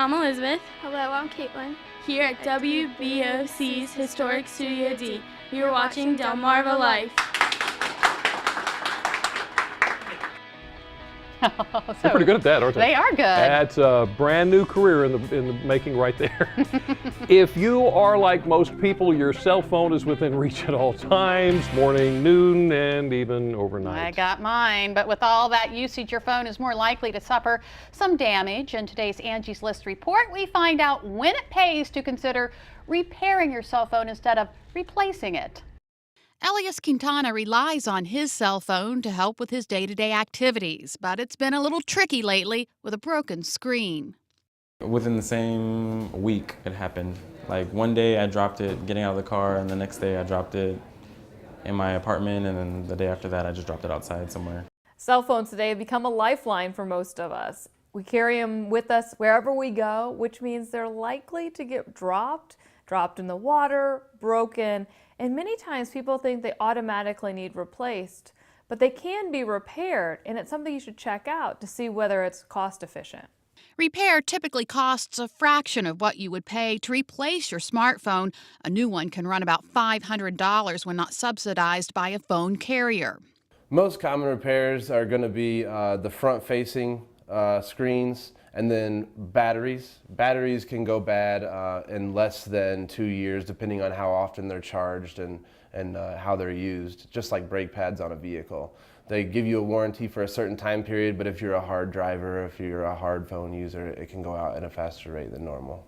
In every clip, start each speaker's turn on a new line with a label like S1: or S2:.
S1: I'm Elizabeth.
S2: Hello, I'm Caitlin.
S1: Here at WBOC's Historic Studio D, you're watching Delmarva Life.
S3: They're pretty good at that, aren't they?
S4: They are good.
S3: That's a brand new career in the making right there. If you are like most people, your cell phone is within reach at all times, morning, noon, and even overnight.
S4: I got mine, but with all that usage, your phone is more likely to suffer some damage. In today's Angie's List report, we find out when it pays to consider repairing your cell phone instead of replacing it. Elias Quintana relies on his cell phone to help with his day-to-day activities, but it's been a little tricky lately with a broken screen.
S5: Within the same week, it happened. Like one day I dropped it getting out of the car, and the next day I dropped it in my apartment, and then the day after that I just dropped it outside somewhere.
S6: Cell phones today have become a lifeline for most of us. We carry them with us wherever we go, which means they're likely to get dropped in the water, broken, and many times people think they automatically need replaced, but they can be repaired, and it's something you should check out to see whether it's cost efficient.
S4: Repair typically costs a fraction of what you would pay to replace your smartphone. A new one can run about $500 when not subsidized by a phone carrier.
S7: Most common repairs are going to be the front-facing screens, and then batteries. Batteries can go bad in less than 2 years, depending on how often they're charged and how they're used, just like brake pads on a vehicle. They give you a warranty for a certain time period, but if you're a hard driver, if you're a hard phone user, it can go out at a faster rate than normal.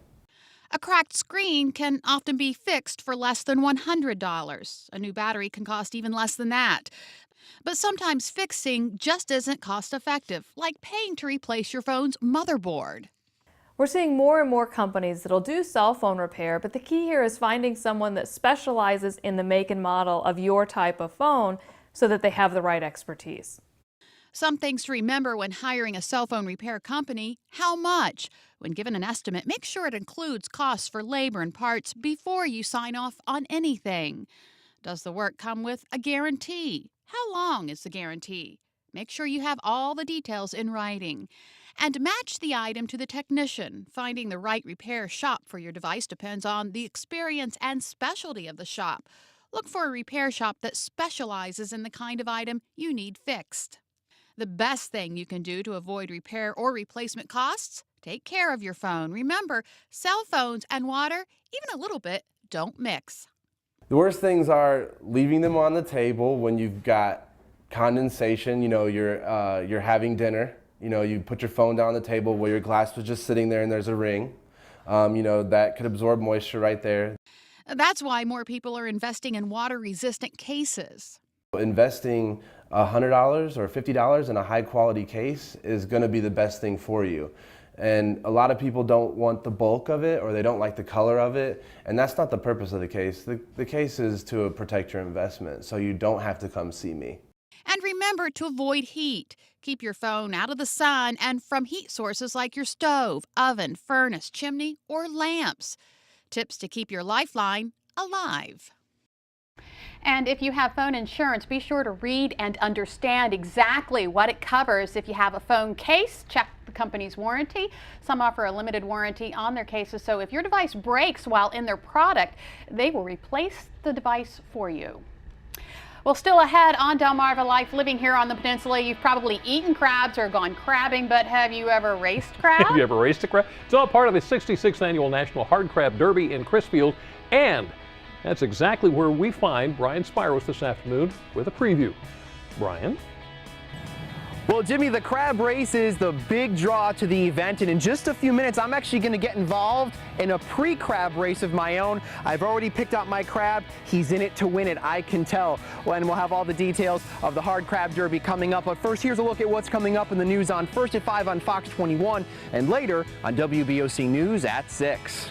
S4: A cracked screen can often be fixed for less than $100. A new battery can cost even less than that. But sometimes fixing just isn't cost-effective, like paying to replace your phone's motherboard.
S6: We're seeing more and more companies that'll do cell phone repair, but the key here is finding someone that specializes in the make and model of your type of phone so that they have the right expertise.
S4: Some things to remember when hiring a cell phone repair company: how much? When given an estimate, make sure it includes costs for labor and parts before you sign off on anything. Does the work come with a guarantee? How long is the guarantee? Make sure you have all the details in writing. And match the item to the technician. Finding the right repair shop for your device depends on the experience and specialty of the shop. Look for a repair shop that specializes in the kind of item you need fixed. The best thing you can do to avoid repair or replacement costs? Take care of your phone. Remember, cell phones and water, even a little bit, don't mix.
S7: The worst things are leaving them on the table when you've got condensation. You know, you're having dinner. You know, you put your phone down on the table where your glass was just sitting there and there's a ring. You know, that could absorb moisture right there.
S4: That's why more people are investing in water-resistant cases.
S7: Investing $100 or $50 in a high-quality case is going to be the best thing for you. And a lot of people don't want the bulk of it, or they don't like the color of it, and that's not the purpose of the case. The case is to protect your investment, so you don't have to come see me.
S4: And remember to avoid heat. Keep your phone out of the sun and from heat sources like your stove, oven, furnace, chimney, or lamps. Tips to keep your lifeline alive. And if you have phone insurance, be sure to read and understand exactly what it covers. If you have a phone case, check the company's warranty. Some offer a limited warranty on their cases, so if your device breaks while in their product, they will replace the device for you. Well, still ahead on Delmarva Life, living here on the peninsula, you've probably eaten crabs or gone crabbing, but have you ever raced crab?
S3: Have you ever raced a crab? It's all part of the 66th Annual National Hard Crab Derby in Crisfield, and that's exactly where we find Brian Spiros this afternoon with a preview. Brian?
S8: Well, Jimmy, the crab race is the big draw to the event, and in just a few minutes, I'm actually going to get involved in a pre-crab race of my own. I've already picked out my crab. He's in it to win it, I can tell. And we'll have all the details of the Hard Crab Derby coming up. But first, here's a look at what's coming up in the news on First at 5 on Fox 21, and later on WBOC News at 6.